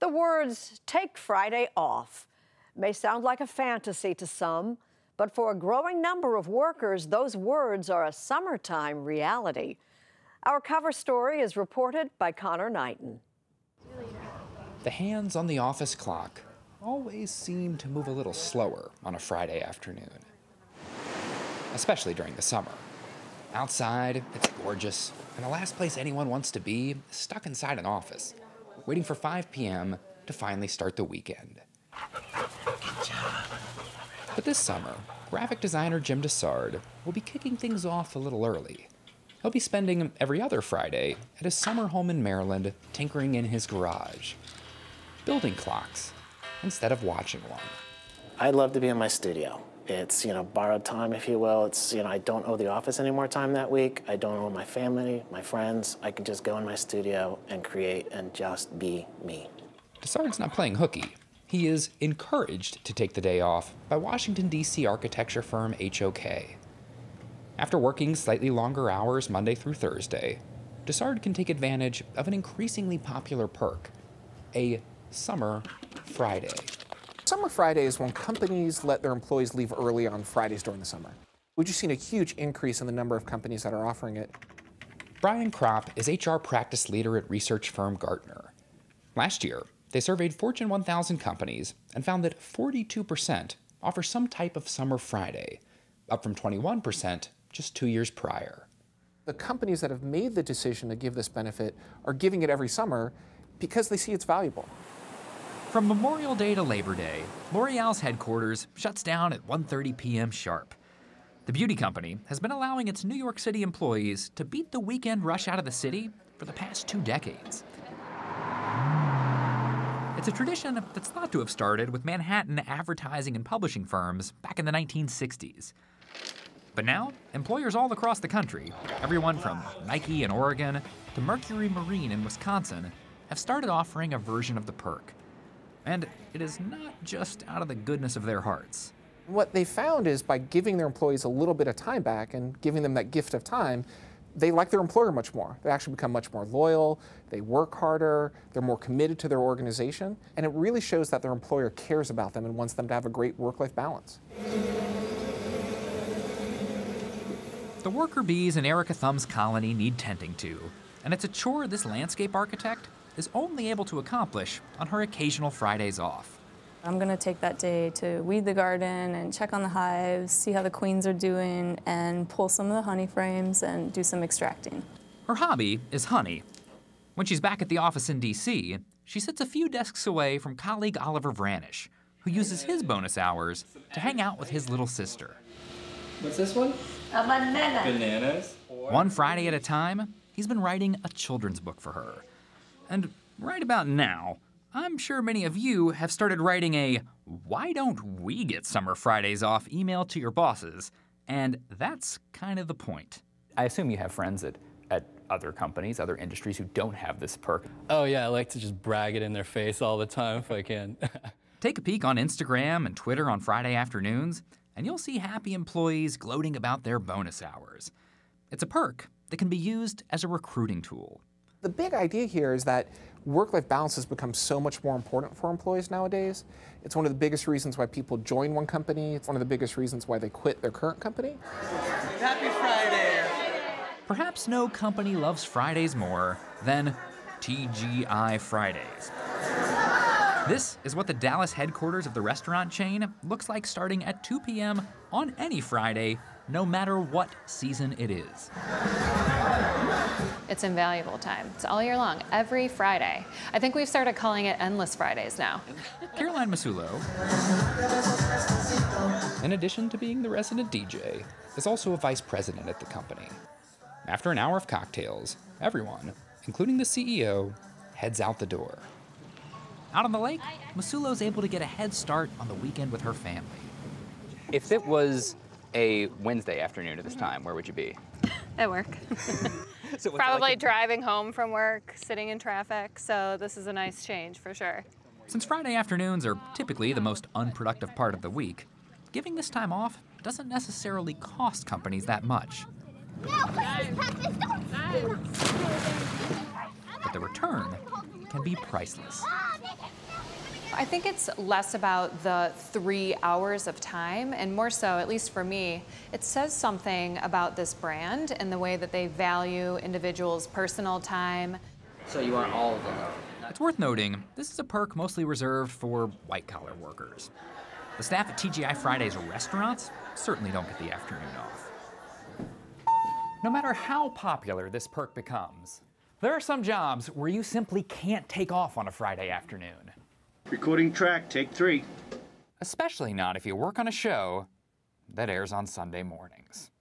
The words "take Friday off" may sound like a fantasy to some, but for a growing number of workers, those words are a summertime reality. Our cover story is reported by Conor Knighton. The hands on the office clock always seem to move a little slower on a Friday afternoon, especially during the summer. Outside, it's gorgeous, and the last place anyone wants to be is stuck inside an office, waiting for 5 p.m. to finally start the weekend. Good job. But this summer, graphic designer Jim Dessard will be kicking things off a little early. He'll be spending every other Friday at his summer home in Maryland tinkering in his garage, building clocks instead of watching one. I'd love to be in my studio. It's, borrowed time, if you will. It's, I don't owe the office any more time that week. I don't owe my family, my friends. I can just go in my studio and create and just be me. Dessard's not playing hooky. He is encouraged to take the day off by Washington, D.C. architecture firm HOK. After working slightly longer hours Monday through Thursday, Dessard can take advantage of an increasingly popular perk, a Summer Friday. Summer Friday is when companies let their employees leave early on Fridays during the summer. We've just seen a huge increase in the number of companies that are offering it. Brian Kropp is HR practice leader at research firm Gartner. Last year, they surveyed Fortune 1000 companies and found that 42% offer some type of Summer Friday, up from 21% just 2 years prior. The companies that have made the decision to give this benefit are giving it every summer because they see it's valuable. From Memorial Day to Labor Day, L'Oreal's headquarters shuts down at 1:30 p.m. sharp. The beauty company has been allowing its New York City employees to beat the weekend rush out of the city for the past 2 decades. It's a tradition that's thought to have started with Manhattan advertising and publishing firms back in the 1960s. But now, employers all across the country, everyone from Nike in Oregon to Mercury Marine in Wisconsin, have started offering a version of the perk. And it is not just out of the goodness of their hearts. What they found is by giving their employees a little bit of time back and giving them that gift of time, they like their employer much more. They actually become much more loyal, they work harder, they're more committed to their organization, and it really shows that their employer cares about them and wants them to have a great work-life balance. The worker bees in Erica Thumb's colony need tending to, and it's a chore this landscape architect is only able to accomplish on her occasional Fridays off. I'm gonna take that day to weed the garden and check on the hives, see how the queens are doing, and pull some of the honey frames and do some extracting. Her hobby is honey. When she's back at the office in D.C., she sits a few desks away from colleague Oliver Vranish, who uses his bonus hours to hang out with his little sister. What's this one? A banana. Bananas. One Friday at a time, he's been writing a children's book for her. And right about now, I'm sure many of you have started writing a "why don't we get Summer Fridays off" email to your bosses, and that's kind of the point. I assume you have friends at other companies, other industries who don't have this perk. Oh yeah, I like to just brag it in their face all the time if I can. Take a peek on Instagram and Twitter on Friday afternoons, and you'll see happy employees gloating about their bonus hours. It's a perk that can be used as a recruiting tool. The big idea here is that work-life balance has become so much more important for employees nowadays. It's one of the biggest reasons why people join one company. It's one of the biggest reasons why they quit their current company. Happy Friday! Perhaps no company loves Fridays more than TGI Fridays. This is what the Dallas headquarters of the restaurant chain looks like starting at 2 p.m. on any Friday, no matter what season it is. It's invaluable time. It's all year long, every Friday. I think we've started calling it Endless Fridays now. Caroline Masulo, in addition to being the resident DJ, is also a vice president at the company. After an hour of cocktails, everyone, including the CEO, heads out the door. Out on the lake, Masulo's able to get a head start on the weekend with her family. If it was a Wednesday afternoon at this time, where would you be? At work. So Probably driving home from work, sitting in traffic, so this is a nice change for sure. Since Friday afternoons are typically the most unproductive part of the week, giving this time off doesn't necessarily cost companies that much. but the return can be priceless. I think it's less about the 3 hours of time and more so, at least for me, it says something about this brand and the way that they value individuals' personal time. So you want all of them? It's worth noting, this is a perk mostly reserved for white-collar workers. The staff at TGI Fridays restaurants certainly don't get the afternoon off. No matter how popular this perk becomes, there are some jobs where you simply can't take off on a Friday afternoon. Recording track, take 3. Especially not if you work on a show that airs on Sunday mornings.